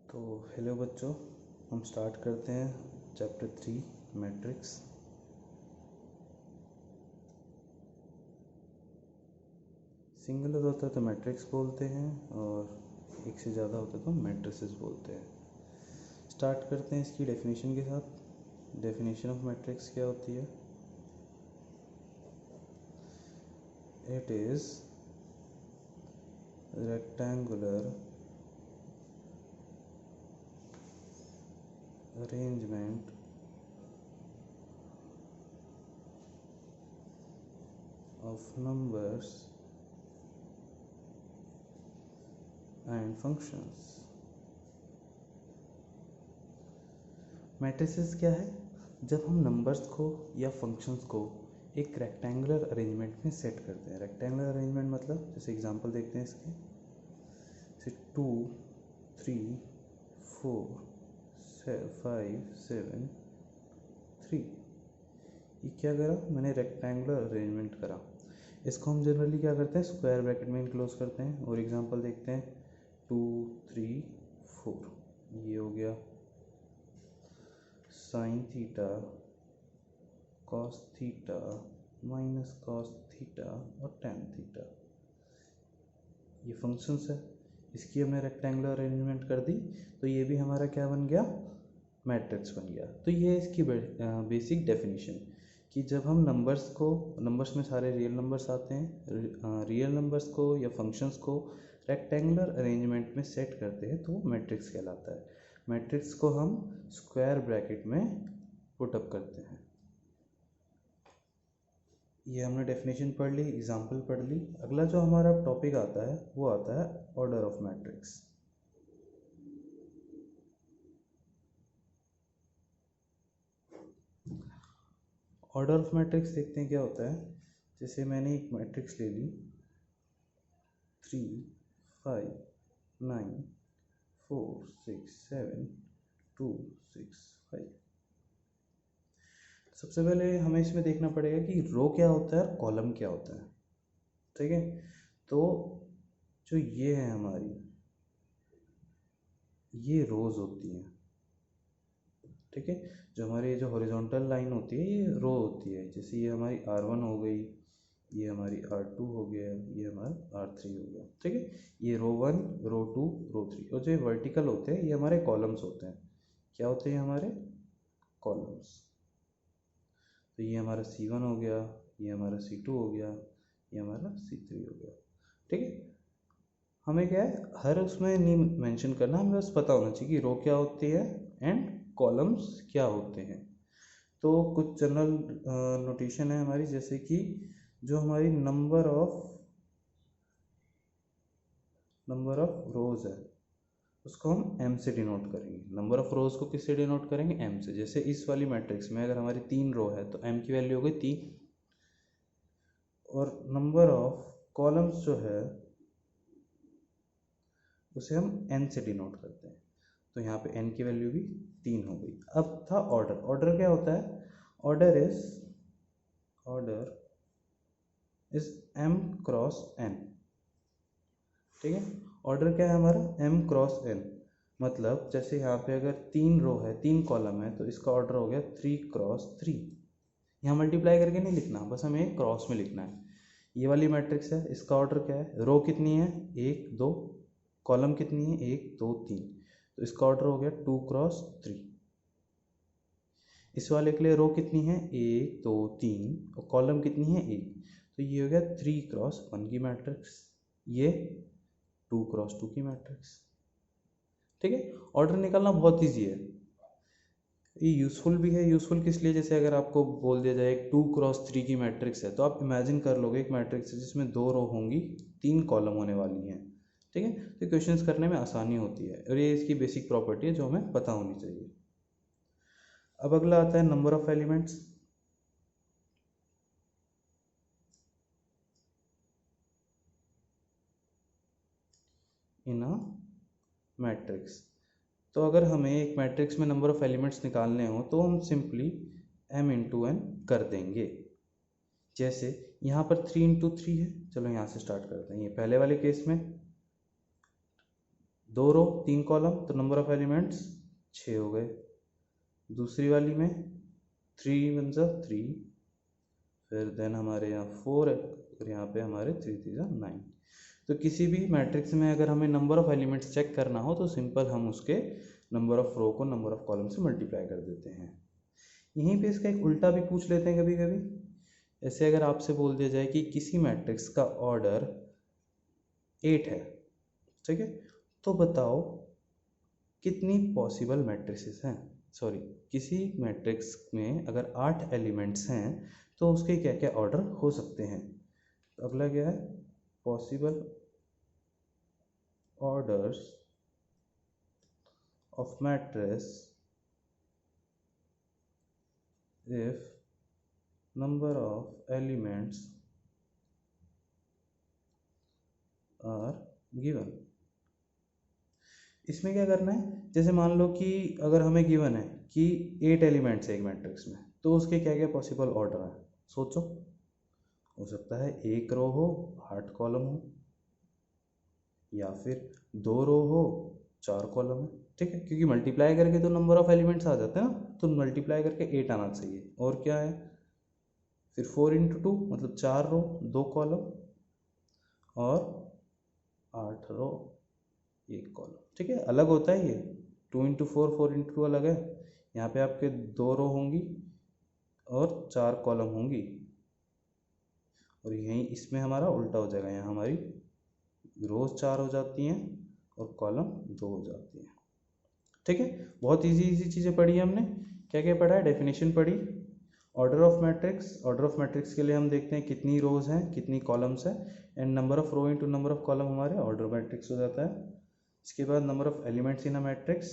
तो हेलो बच्चों, हम स्टार्ट करते हैं चैप्टर 3 मैट्रिक्स। सिंगुलर होता है तो मैट्रिक्स बोलते हैं और एक से ज़्यादा होता है तो मैट्रिसेस बोलते हैं। स्टार्ट करते हैं इसकी डेफिनेशन के साथ। डेफिनेशन ऑफ मैट्रिक्स क्या होती है? It is rectangular arrangement of numbers and functions। Matrices क्या है? जब हम नंबर्स को या फंक्शंस को एक रेक्टेंगुलर अरेंजमेंट में सेट करते हैं। रेक्टेंगुलर अरेंजमेंट मतलब जैसे एग्जांपल देखते हैं इसके, जैसे 2 3 4 5 7 3। ये क्या करा मैंने? रेक्टेंगुलर अरेंजमेंट करा। इसको हम जनरली क्या करते हैं? स्क्वायर ब्रैकेट में क्लोज करते हैं। और एग्जांपल देखते हैं 2 3 4। ये हो गया sine theta cos theta minus cos theta और टेन थीटा। ये फंक्शंस है। इसकी हमने रेक्टेंगुलर अरेंजमेंट कर दी तो ये भी हमारा क्या बन गया? मैट्रिक्स बन गया। तो ये इसकी बेसिक डेफिनेशन कि जब हम नंबर्स में सारे रियल नंबर्स आते हैं, रियल नंबर्स को या फंक्शंस को रेक्टेंगुलर अरेंजमेंट में सेट करते हैं तो वो मैट्रिक्स कहलाता है। मैट्रिक्स को हम स्क्वायर ब्रैकेट में पुट अप करते हैं। ये हमने डेफिनेशन पढ़ ली, एग्जाम्पल पढ़ ली। अगला जो हमारा टॉपिक आता है वो आता है order of matrix. Order of matrix देखते हैं क्या होता है। जैसे मैंने एक मैट्रिक्स ले ली 3 5 9 4 6 7 2 6 5। सबसे पहले हमें इसमें देखना पड़ेगा कि रो क्या होता है और कॉलम क्या होता है। ठीक है, तो जो ये है हमारी, ये रोज होती हैं। ठीक है, जो हमारी जो हॉरिजॉन्टल लाइन होती है ये रो होती है। जैसे ये हमारी R1 हो गई, ये हमारी R2 हो गया, ये हमारा R3 हो गया। ठीक है, ये रो 1 रो 2 रो 3। और जो वर्टिकल होते हैं ये हमारे कॉलम्स होते हैं। क्या होते हैं? हमारे कॉलम्स। तो ये हमारा C1 हो गया, ये हमारा C2 हो गया, ये हमारा C3 हो गया। ठीक है, हमें क्या है, हर उसमें नहीं मेंशन करना, हमें बस पता होना चाहिए कि रो क्या होती है एंड कॉलम्स क्या होते हैं। तो कुछ जनरल नोटेशन है हमारी, जैसे कि जो हमारी नंबर ऑफ रोज है उसको हम m से डिनोट करेंगे। नंबर ऑफ रोज को किससे डिनोट करेंगे? m से। जैसे इस वाली मैट्रिक्स में अगर हमारी 3 रो है तो m की वैल्यू हो गई 3। और नंबर ऑफ कॉलम्स जो है उसे हम n से डिनोट करते हैं। तो यहाँ पे n की वैल्यू भी 3 हो गई। अब था ऑर्डर। ऑर्डर क्या होता है? Order is m cross n। ठीक है, ऑर्डर क्या है हमारा? m cross n। मतलब जैसे यहाँ पे अगर 3 रो है 3 कॉलम है तो इसका ऑर्डर हो गया 3 क्रॉस 3। यहाँ मल्टीप्लाई करके नहीं लिखना, बस हमें क्रॉस में लिखना है। ये वाली मैट्रिक्स है, इसका ऑर्डर क्या है? रो कितनी है? 1 2। कॉलम कितनी है? 1 2 3। तो इसका ऑर्डर हो गया 2 क्रॉस 3। इस वाले के लिए रो कितनी है? 1 2 3 और कॉलम कितनी है? 1। तो ये हो गया 3 क्रॉस 1 की मैट्रिक्स, ये 2 क्रॉस 2 की मैट्रिक्स। ठीक है, ऑर्डर निकालना बहुत ईजी है। ये यूज़फुल भी है। यूज़फुल किस लिए? जैसे अगर आपको बोल दिया जाए 2 क्रॉस 3 की मैट्रिक्स है तो आप इमेजिन कर लोगे एक मैट्रिक्स है जिसमें 2 रो होंगी 3 कॉलम होने वाली हैं। ठीक है, तो क्वेश्चंस करने में आसानी होती है और ये इसकी बेसिक प्रॉपर्टी है जो हमें पता होनी चाहिए। अब अगला आता है number of elements. In a matrix. तो अगर हमें एक मैट्रिक्स में नंबर ऑफ एलिमेंट्स निकालने हो तो हम सिंपली m इंटू n कर देंगे। जैसे यहाँ पर 3 इंटू 3 है, चलो यहाँ से स्टार्ट करते हैं। ये पहले वाले केस में 2 रो 3 कॉलम, तो नंबर ऑफ एलिमेंट्स 6 हो गए। दूसरी वाली में 3 वन ज़ा 3, फिर देन हमारे यहाँ 4 है और यहाँ पे हमारे 3 3 ज़ा 9। तो किसी भी मैट्रिक्स में अगर हमें नंबर ऑफ एलिमेंट्स चेक करना हो तो सिंपल हम उसके नंबर ऑफ रो को नंबर ऑफ कॉलम से मल्टीप्लाई कर देते हैं। यहीं पे इसका एक उल्टा भी पूछ लेते हैं कभी कभी। ऐसे अगर आपसे बोल दिया जाए कि किसी मैट्रिक्स का ऑर्डर 8 है, ठीक है, तो बताओ कितनी पॉसिबल मैट्रिसेस हैं। सॉरी, किसी मैट्रिक्स में अगर 8 एलिमेंट्स हैं तो उसके क्या क्या ऑर्डर हो सकते हैं। तो अगला क्या है, possible orders of matrix if number of elements are given। इसमें क्या करना है, जैसे मान लो कि अगर हमें गिवन है कि 8 एलिमेंट्स है एक मैट्रिक्स में, तो उसके क्या क्या पॉसिबल ऑर्डर है। सोचो, हो सकता है 1 रो हो 8 कॉलम हो, या फिर 2 रो हो 4 कॉलम है, ठीक है, क्योंकि मल्टीप्लाई करके तो नंबर ऑफ एलिमेंट्स आ जाते हैं ना, तो मल्टीप्लाई करके 8 आना चाहिए। और क्या है, फिर 4 इंटू 2 मतलब 4 रो 2 कॉलम, और 8 रो 1 कॉलम, ठीक है। अलग होता है ये, 2 इंटू 4 4 इंटू 2 अलग है। यहाँ पे आपके 2 रो होंगी और 4 कॉलम होंगी, और यहीं इसमें हमारा उल्टा हो जाएगा, यहाँ हमारी रोज 4 हो जाती हैं और कॉलम 2 हो जाती हैं, ठीक है। बहुत इजी चीज़ें पढ़ी है हमने। क्या क्या पढ़ा है, डेफिनेशन पढ़ी, order of matrix. Order of matrix के लिए हम देखते हैं कितनी रोज हैं कितनी कॉलम्स हैं, and number of row into number of column हमारे ऑर्डर मैट्रिक्स हो जाता है। इसके बाद number of elements in a matrix,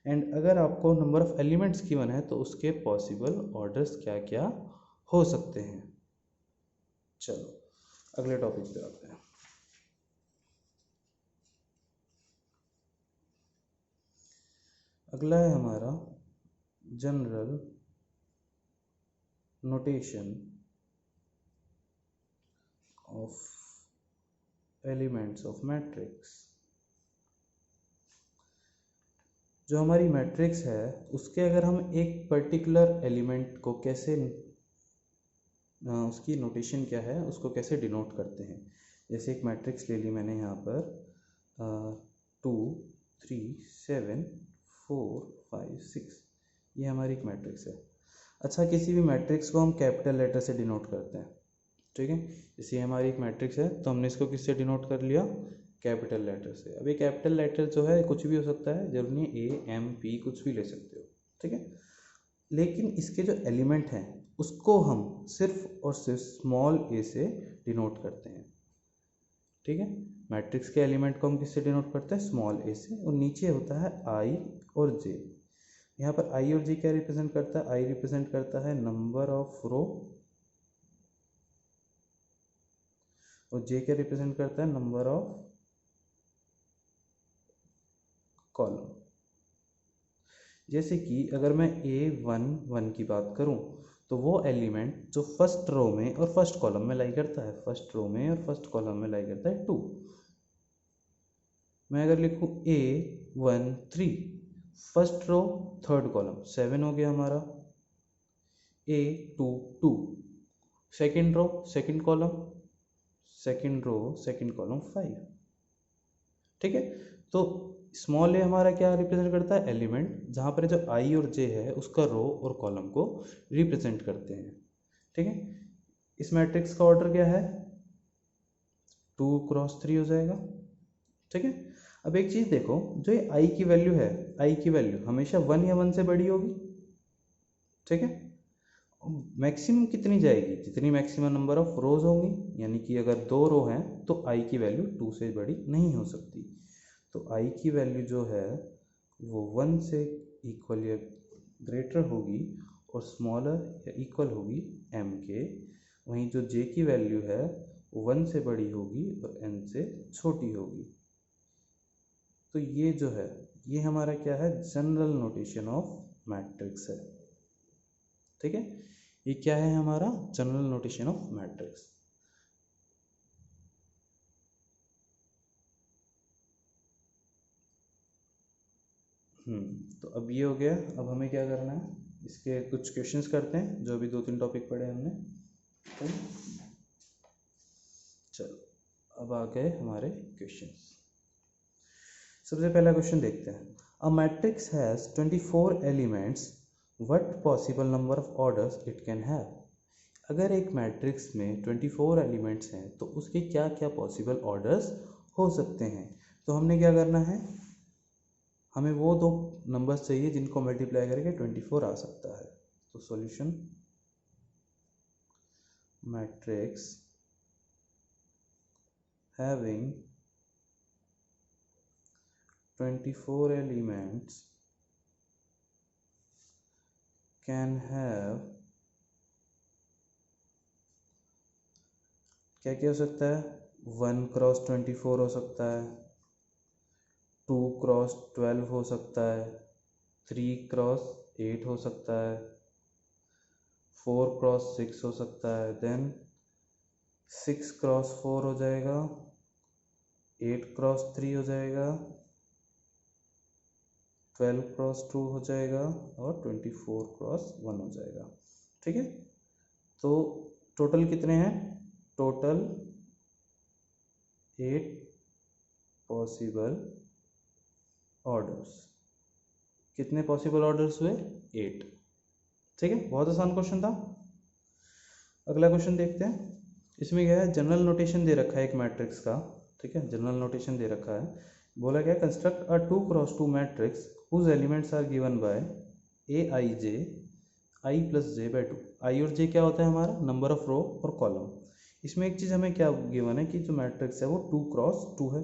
and अगर आपको नंबर ऑफ एलिमेंट्स गिवन है तो उसके पॉसिबल ऑर्डर्स क्या क्या हो सकते हैं। चलो अगले टॉपिक पे आते हैं। अगला है हमारा general notation of elements of matrix. जो हमारी मैट्रिक्स है उसके अगर हम एक पर्टिकुलर एलिमेंट को कैसे उसकी नोटेशन क्या है, उसको कैसे डिनोट करते हैं। जैसे एक मैट्रिक्स ले ली मैंने यहाँ पर 2 3 7 4 5 6, ये हमारी एक मैट्रिक्स है। अच्छा, किसी भी मैट्रिक्स को हम कैपिटल लेटर से डिनोट करते हैं, ठीक है। जैसे हमारी एक मैट्रिक्स है तो हमने इसको किससे डिनोट कर लिया, कैपिटल लेटर से। अब ये कैपिटल लेटर जो है कुछ भी हो सकता है, जरूरी नहीं ए एम पी कुछ भी ले सकते हो, ठीक है। लेकिन इसके जो एलिमेंट हैं उसको हम सिर्फ और सिर्फ स्मॉल ए से डिनोट करते हैं, ठीक है। मैट्रिक्स के एलिमेंट को हम किससे डिनोट करते हैं, स्मॉल ए से, और नीचे होता है आई और जे। यहाँ पर आई और जे क्या रिप्रेजेंट करता है, आई रिप्रेजेंट करता है नंबर ऑफ रो, और जे क्या रिप्रेजेंट करता है नंबर ऑफ कॉलम। जैसे कि अगर मैं A11 की बात करूं तो वो एलिमेंट जो फर्स्ट रो में और फर्स्ट कॉलम में लाई करता है, फर्स्ट रो में और फर्स्ट कॉलम में लाई करता है 2। मैं अगर लिखूं A13 first row third column 7 हो गया हमारा। A22 second row second column second row second column 5, ठीक है। तो स्मॉल ए हमारा क्या रिप्रेजेंट करता है, एलिमेंट, जहाँ पर जो आई और जे है उसका रो और कॉलम को रिप्रेजेंट करते हैं, ठीक है। इस मैट्रिक्स का ऑर्डर क्या है, 2 क्रॉस 3 हो जाएगा, ठीक है। अब एक चीज़ देखो, जो ये आई की वैल्यू है, आई की वैल्यू हमेशा 1 या 1 से बड़ी होगी, ठीक है। मैक्सिमम कितनी जाएगी, जितनी मैक्सिमम नंबर ऑफ रोज होंगी, यानी कि अगर 2 रो हैं तो आई की वैल्यू 2 से बड़ी नहीं हो सकती। तो आई की वैल्यू जो है वो 1 से इक्वल या ग्रेटर होगी और स्मॉलर या इक्वल होगी m के। वहीं जो j की वैल्यू है वो 1 से बड़ी होगी और n से छोटी होगी। तो ये जो है ये हमारा क्या है, जनरल नोटेशन ऑफ मैट्रिक्स है, ठीक है। ये क्या है हमारा जनरल नोटेशन ऑफ मैट्रिक्स। तो अब ये हो गया। अब हमें क्या करना है, इसके कुछ क्वेश्चंस करते हैं जो अभी 2-3 टॉपिक पढ़े हमने। तो चलो अब आ गए हमारे क्वेश्चंस। सबसे पहला क्वेश्चन देखते हैं। A matrix has 24 elements, what possible number of orders it can have. अगर एक मैट्रिक्स में 24 एलिमेंट्स हैं तो उसके क्या क्या पॉसिबल ऑर्डर्स हो सकते हैं। तो हमने क्या करना है, हमें वो दो नंबर्स चाहिए जिनको मल्टीप्लाई करके 24 आ सकता है। तो solution, matrix having 24 elements can have, क्या क्या हो सकता है, 1 क्रॉस 24 हो सकता है, 2 क्रॉस 12 हो सकता है, 3 क्रॉस 8 हो सकता है, 4 क्रॉस 6 हो सकता है, देन 6 क्रॉस 4 हो जाएगा, 8 क्रॉस 3 हो जाएगा, 12 क्रॉस 2 हो जाएगा और 24 क्रॉस 1 हो जाएगा। ठीक है, तो टोटल कितने हैं, टोटल 8 पॉसिबल ऑर्डर्स। कितने पॉसिबल ऑर्डर्स हुए, 8। ठीक है, बहुत आसान क्वेश्चन था। अगला क्वेश्चन देखते हैं। इसमें क्या है, जनरल नोटेशन दे रखा है एक मैट्रिक्स का। ठीक है, जनरल नोटेशन दे रखा है। बोला गया construct a 2 cross 2 matrix whose elements are given by A I J I plus J by 2। I और जे क्या होता है हमारा, नंबर ऑफ रो और कॉलम। इसमें एक चीज़ हमें क्या गिवन है कि जो मैट्रिक्स है वो 2 क्रॉस 2 है।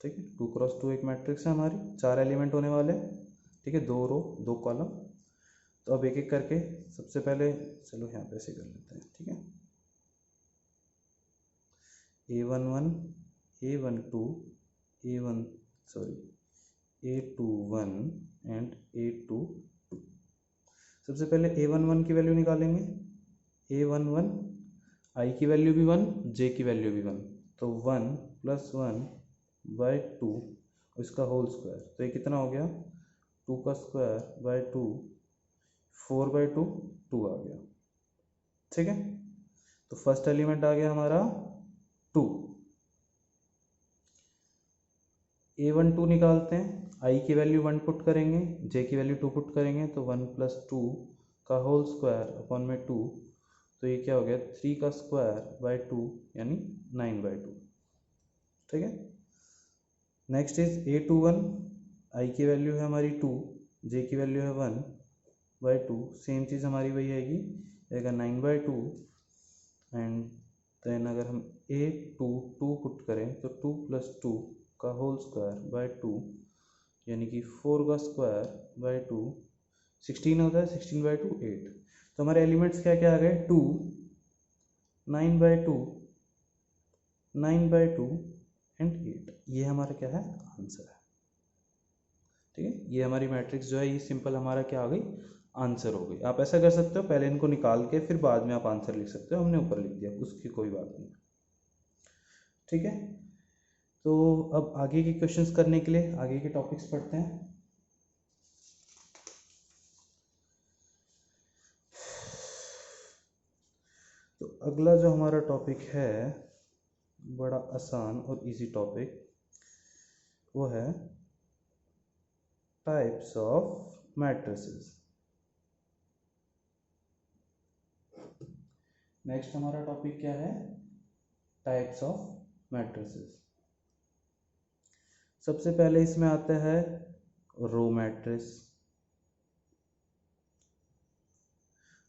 ठीक है, 2 क्रॉस 2 एक मैट्रिक्स है हमारी, 4 एलिमेंट होने वाले। ठीक है, 2 रो 2 कॉलम। तो अब एक एक करके, सबसे पहले चलो यहाँ पे ऐसे कर लेते हैं। ठीक है, A11 A12 A21 and A22। सबसे पहले A11 की वैल्यू निकालेंगे। A11 आई की वैल्यू भी 1, जे की वैल्यू भी 1, तो 1 + 1 बाय 2 इसका होल स्क्वायर। तो ये कितना हो गया, 2 का स्क्वायर बाय 2, 4 बाय 2 2 आ गया। ठीक है, तो फर्स्ट एलिमेंट आ गया हमारा 2। A12 निकालते हैं। आई की वैल्यू 1 पुट करेंगे, जे की वैल्यू 2 पुट करेंगे, तो 1 + 2 का होल स्क्वायर अपॉन में 2, तो ये क्या हो गया, 3 का स्क्वायर बाय 2 यानी 9 बाय 2। ठीक है, नेक्स्ट इज A21। आई की वैल्यू है हमारी 2, जे की वैल्यू है 1 बाय 2, सेम चीज़ हमारी वही आएगी, आएगा 9 बाय 2। एंड देन अगर हम A22 पुट करें तो 2 + 2 का होल स्क्वायर बाय 2 यानी कि 4 का स्क्वायर बाय 2 16 होता है, 16 बाय 2 8। तो हमारे एलिमेंट्स क्या क्या आ गए, 2 9 बाय 2 9 बाय 2 एंड 8। ये हमारा क्या है, आंसर है। ठीक है, ये हमारी मैट्रिक्स जो है ये सिंपल हमारा क्या आ गई, आंसर हो गई। आप ऐसा कर सकते हो, पहले इनको निकाल के फिर बाद में आप आंसर लिख सकते हो, हमने ऊपर लिख दिया, उसकी कोई बात नहीं। ठीक है, तो अब आगे के क्वेश्चंस करने के लिए आगे के टॉपिक्स पढ़ते हैं। तो अगला जो हमारा टॉपिक है, बड़ा आसान और इजी टॉपिक, वो है टाइप्स ऑफ मैट्रिसेस। नेक्स्ट हमारा टॉपिक क्या है, टाइप्स ऑफ मैट्रिसेस। सबसे पहले इसमें आता है रो मैट्रिक्स।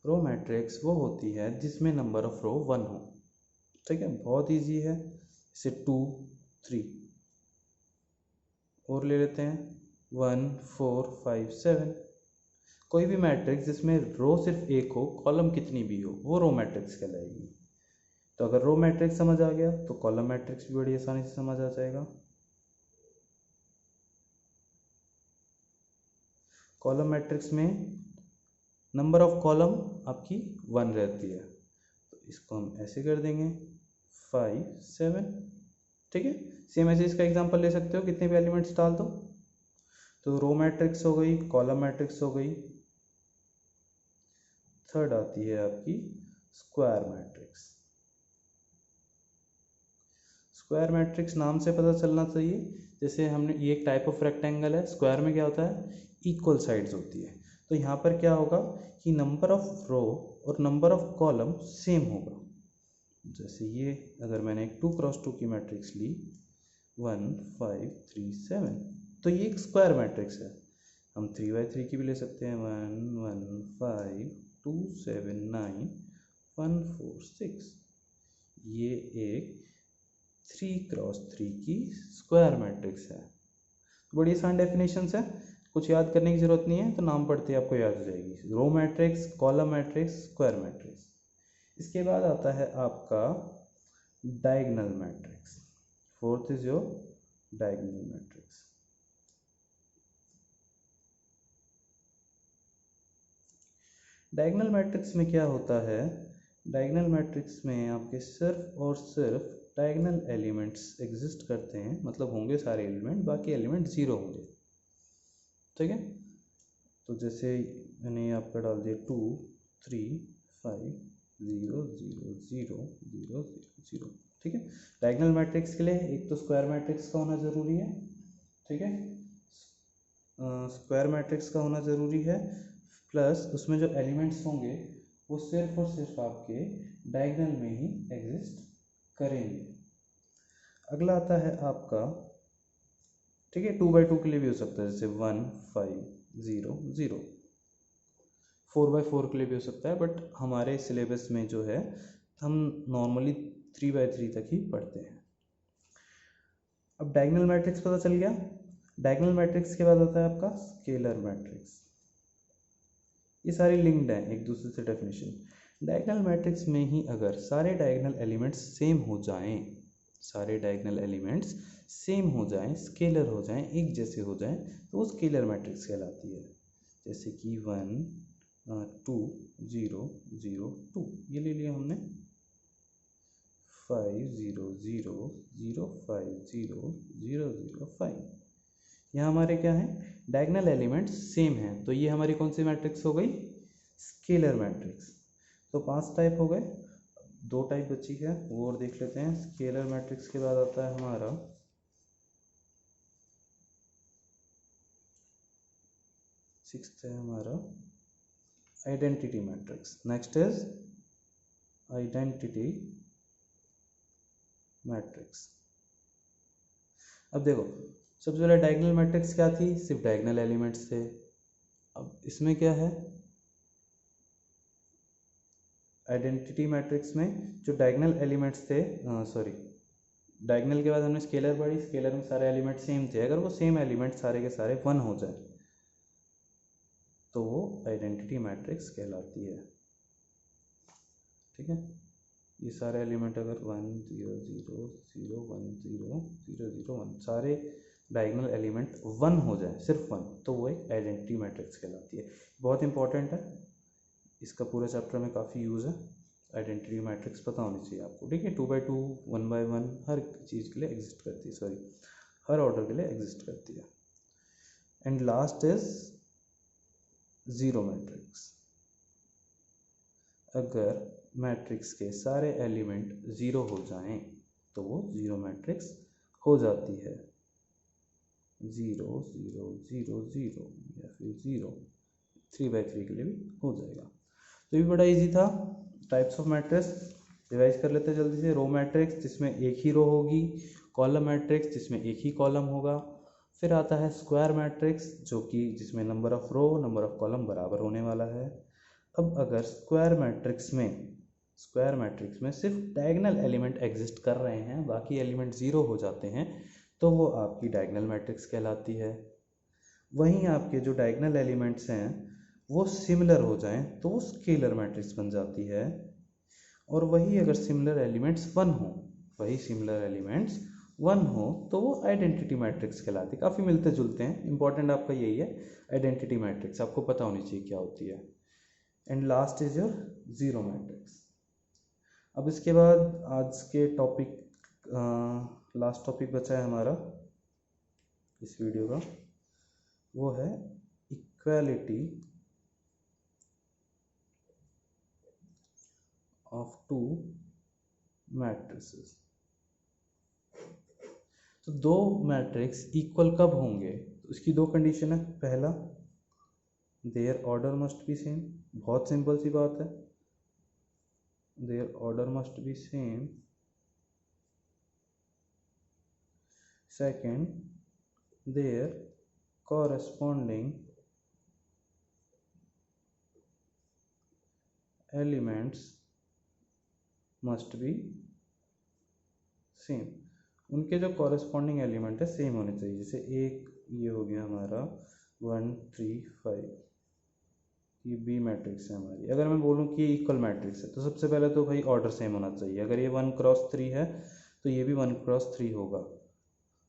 रो मैट्रिक्स वो होती है जिसमें नंबर ऑफ रो 1 हो। ठीक है, बहुत इजी है, इसे 2 3 और ले लेते हैं, 1 4 5 7। कोई भी मैट्रिक्स जिसमें रो सिर्फ एक हो, कॉलम कितनी भी हो, वो रो मैट्रिक्स कहलाएगी। तो अगर रो मैट्रिक्स समझ आ गया तो कॉलम मैट्रिक्स भी बड़ी आसानी से समझ आ जाएगा। कॉलम मैट्रिक्स में नंबर ऑफ कॉलम आपकी 1 रहती है, तो इसको हम ऐसे कर देंगे 5 7। ठीक है, सेम ऐसे इसका एग्जांपल ले सकते हो, कितने भी एलिमेंट्स डाल दो। तो रो मैट्रिक्स हो गई, कॉलम मैट्रिक्स हो गई। थर्ड आती है आपकी स्क्वायर मैट्रिक्स। स्क्वायर मैट्रिक्स नाम से पता चलना चाहिए, जैसे हमने ये एक टाइप ऑफ रेक्टेंगल है, स्क्वायर में क्या होता है, इक्वल साइड्स होती है। तो यहाँ पर क्या होगा कि नंबर ऑफ रो और नंबर ऑफ कॉलम सेम होगा। जैसे ये अगर मैंने एक 2x2 की मैट्रिक्स ली 1 5 3 7, तो ये एक स्क्वायर मैट्रिक्स है। हम 3x3 की भी ले सकते हैं, 1 1 5 2 7 9 1 4 6। ये एक 3x3 की स्क्वायर मैट्रिक्स है। बड़ी आसान डेफिनेशंस है, कुछ याद करने की जरूरत नहीं है, तो नाम पढ़ते ही आपको याद हो जाएगी। Row matrix, column matrix, square matrix. इसके बाद आता है आपका diagonal matrix. Fourth is your diagonal matrix. Diagonal matrix में क्या होता है, डायगोनल मैट्रिक्स में आपके सिर्फ और सिर्फ डायगोनल एलिमेंट्स एग्जिस्ट करते हैं, मतलब होंगे सारे एलिमेंट, बाकी एलिमेंट जीरो होंगे। ठीक है, तो जैसे मैंने आपका डाल दिया 2 3 5 0 0 0 0 0। ठीक है, डायगोनल मैट्रिक्स के लिए एक तो स्क्वायर मैट्रिक्स का होना ज़रूरी है। ठीक है, स्क्वायर मैट्रिक्स का होना ज़रूरी है, प्लस उसमें जो एलिमेंट्स होंगे वो सिर्फ और सिर्फ आपके डायगोनल में ही एग्जिस्ट करेंगे। अगला आता है आपका, ठीक है, 2x2 के लिए भी हो सकता है, जैसे 1 5 0 0। 4x4 के लिए भी हो सकता है, बट हमारे सिलेबस में जो है हम नॉर्मली 3x3 तक ही पढ़ते हैं। अब डायगोनल मैट्रिक्स पता चल गया। डायगोनल मैट्रिक्स के बाद आता है आपका स्केलर मैट्रिक्स। ये सारी लिंक्ड हैं एक दूसरे से डेफिनेशन। डायगोनल मैट्रिक्स में ही अगर सारे डायगोनल एलिमेंट्स सेम हो जाएं, सारे डायगोनल एलिमेंट्स सेम हो जाएं, स्केलर हो जाएं, एक जैसे हो जाएं, तो वो स्केलर मैट्रिक्स कहलाती है। जैसे कि 1 2 0 0 2 ये ले लिया हमने, 5 0 0 0 5 0 0 0 5। यहाँ हमारे क्या है, डायगोनल एलिमेंट्स सेम हैं, तो ये हमारी कौन सी मैट्रिक्स हो गई, स्केलर मैट्रिक्स। तो 5 टाइप हो गए, 2 टाइप बची है वो और देख लेते हैं। स्केलर मैट्रिक्स के बाद आता है हमारा सिक्स्थ है हमारा identity matrix. Next is identity matrix. अब देखो, सबसे पहले डायगोनल मैट्रिक्स क्या थी, सिर्फ डायगोनल एलिमेंट्स थे। अब इसमें क्या है, आइडेंटिटी मैट्रिक्स में जो डायगोनल एलिमेंट्स थे, सॉरी, डायगोनल के बाद हमने स्केलर पढ़ी, स्केलर में सारे एलिमेंट सेम थे। अगर वो सेम एलिमेंट सारे के सारे 1 हो जाए तो वो आइडेंटिटी मैट्रिक्स कहलाती है। ठीक है, ये सारे एलिमेंट अगर 1 0 0 0 1 0 0 0 1 सारे डायगोनल एलिमेंट 1 हो जाए, सिर्फ 1, तो वो एक आइडेंटिटी मैट्रिक्स कहलाती है। बहुत इंपॉर्टेंट है, इसका पूरे चैप्टर में काफ़ी यूज़ है। आइडेंटिटी मैट्रिक्स पता होनी चाहिए आपको। ठीक है, 2x2 1x1 हर चीज़ के लिए एग्जिस्ट करती है, सॉरी हर ऑर्डर के लिए एग्जिस्ट करती है। And last is zero matrix. अगर मैट्रिक्स के सारे एलिमेंट ज़ीरो हो जाएं तो वो ज़ीरो मैट्रिक्स हो जाती है। 0 0 0 0 या फिर 0 3x3 के लिए भी हो जाएगा। तो ये बड़ा इजी था। टाइप्स ऑफ मैट्रिक्स रिवाइज कर लेते हैं जल्दी से। रो मैट्रिक्स जिसमें एक ही रो होगी, कॉलम मैट्रिक्स जिसमें एक ही कॉलम होगा, फिर आता है स्क्वायर मैट्रिक्स जो कि जिसमें number of row number of column बराबर होने वाला है। अब अगर स्क्वायर मैट्रिक्स में सिर्फ डायगोनल एलिमेंट एग्जिस्ट कर रहे हैं, बाकी एलिमेंट ज़ीरो हो जाते हैं, तो वो आपकी डायगोनल मैट्रिक्स कहलाती है। वहीं आपके जो डायगोनल एलिमेंट्स हैं वो सिमिलर हो जाएं तो वो स्केलर मैट्रिक्स बन जाती है। और वही अगर सिमिलर एलिमेंट्स 1 हो, वही सिमिलर एलिमेंट्स 1 हो तो वो आइडेंटिटी मैट्रिक्स कहलाती है। काफ़ी मिलते जुलते हैं, इंपॉर्टेंट आपका यही है, आइडेंटिटी मैट्रिक्स आपको पता होनी चाहिए क्या होती है। And last is your zero matrix. अब इसके बाद आज के टॉपिक, लास्ट टॉपिक बचा है हमारा इस वीडियो का, वो है इक्वालिटी ऑफ टू मैट्रिसेस। तो दो मैट्रिक्स इक्वल कब होंगे? तो इसकी दो कंडीशन है। पहला, their order must be same, बहुत सिंपल सी बात है, their order must be same. Second, their corresponding elements must be same। उनके जो कॉरेस्पॉन्डिंग एलिमेंट है सेम होने चाहिए। जैसे एक ये हो गया हमारा 1 3 5, ये बी मैट्रिक्स है हमारी। अगर मैं बोलूँ कि ये इक्वल मैट्रिक्स है तो सबसे पहले तो भाई ऑर्डर सेम होना चाहिए। अगर ये 1 क्रॉस 3 है तो ये भी 1 क्रॉस 3 होगा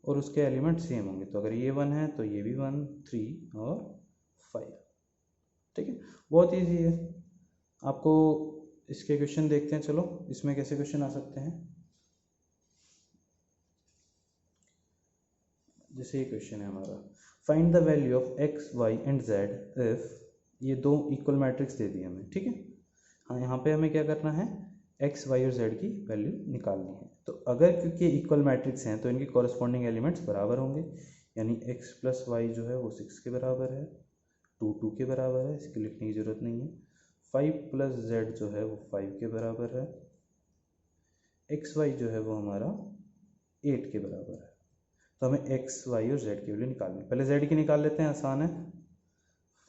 और उसके एलिमेंट सेम होंगे। तो अगर ये 1 है तो ये भी 1 3 और 5। ठीक है, बहुत ईजी है। आपको इसके क्वेश्चन देखते हैं। चलो इसमें कैसे क्वेश्चन आ सकते हैं। जैसे ये क्वेश्चन है हमारा, find the value of x y and z if, ये दो इक्वल मैट्रिक्स दे दिए हमें। ठीक है, हाँ यहाँ पे हमें क्या करना है, x y और z की वैल्यू निकालनी है। तो अगर क्योंकि इक्वल मैट्रिक्स हैं तो इनके कॉरेस्पॉन्डिंग एलिमेंट्स बराबर होंगे, यानी x प्लस वाई जो है वो 6 के बराबर है, 2 2 के बराबर है, इसकी लिखने की ज़रूरत नहीं है। 5 प्लस z जो है वो 5 के बराबर है, एक्स वाई जो है वो हमारा 8 के बराबर है। तो हमें x y और z की वैल्यू निकालनी है। पहले z की निकाल लेते हैं, आसान है।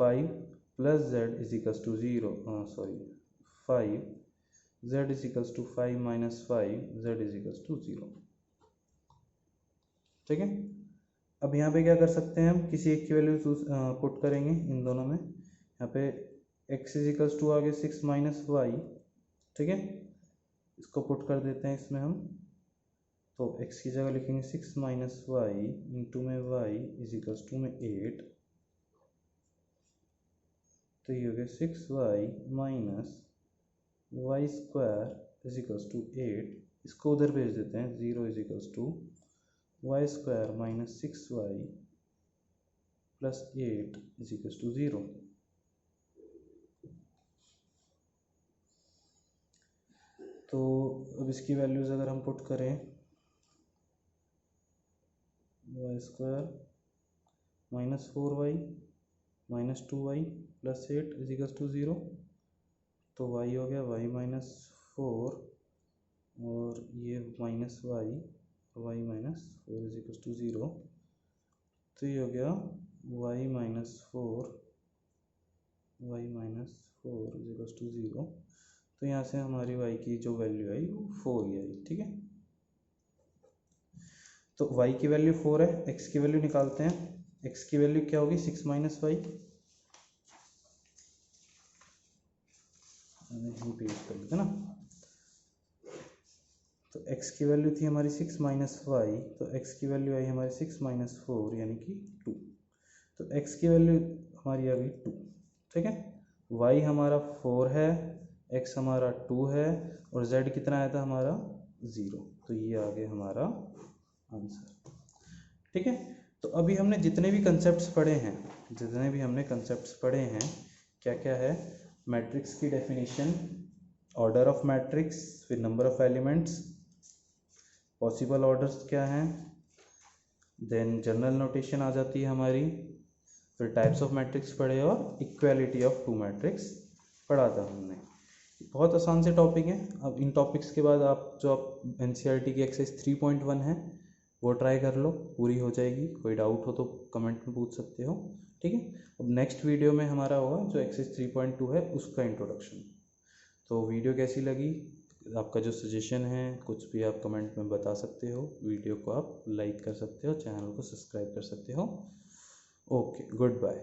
5 plus z is equals to 0, sorry 5 z is equals to 5 minus 5 z is equals to 0। ठीक है, अब यहाँ पे क्या कर सकते हैं, हम किसी एक की वैल्यू पुट करेंगे इन दोनों में। यहाँ पे x इज इक्वल्स टू आ गया 6 माइनस वाई। ठीक है, इसको पुट कर देते हैं इसमें हम। तो x की जगह लिखेंगे 6 माइनस वाई इंटू में y इज इक्वल्स टू में 8। तो ये हो गया 6y minus Y square is equals to 8। इसको उधर भेज देते हैं, 0 is equals to Y square minus 6y plus 8 is equals to 0। तो अब इसकी वैल्यूज़ अगर हम पुट करें, Y square minus 4y minus 2y plus 8 is equals to 0। तो y हो गया y माइनस 4 और ये minus y minus 4 is equals to 0। तो ये हो गया y minus 4 is equals to 0। तो यहाँ से हमारी y की जो वैल्यू आई वो 4 ही आई। ठीक है, तो y की वैल्यू 4 है, x की वैल्यू निकालते हैं। x की वैल्यू क्या होगी, 6 माइनस वाई, पेज कर लेते ना। तो x की वैल्यू थी हमारी 6 माइनस वाई, तो x की वैल्यू आई हमारी 6 माइनस 4 यानी कि 2। तो x की वैल्यू हमारी आ गई 2। ठीक है, y हमारा 4 है, x हमारा 2 है और z कितना आया था हमारा 0। तो ये आ गया हमारा आंसर। ठीक है, तो अभी हमने जितने भी कंसेप्ट्स पढ़े हैं, क्या क्या है, मैट्रिक्स की डेफिनेशन, ऑर्डर ऑफ मैट्रिक्स, फिर number of elements, possible orders क्या हैं, देन जनरल नोटेशन आ जाती है हमारी, फिर टाइप्स ऑफ मैट्रिक्स पढ़े और इक्वालिटी ऑफ टू मैट्रिक्स पढ़ा था हमने। बहुत आसान से टॉपिक है। अब इन टॉपिक्स के बाद आप NCERT की एक्सरसाइज 3.1 है वो ट्राई कर लो, पूरी हो जाएगी। कोई डाउट हो तो कमेंट में पूछ सकते हो। ठीक है, अब नेक्स्ट वीडियो में हमारा होगा जो एक्सरसाइज 3.2 है उसका इंट्रोडक्शन। तो वीडियो कैसी लगी, आपका जो सजेशन है कुछ भी आप कमेंट में बता सकते हो। वीडियो को आप लाइक कर सकते हो, चैनल को सब्सक्राइब कर सकते हो। Okay, good bye.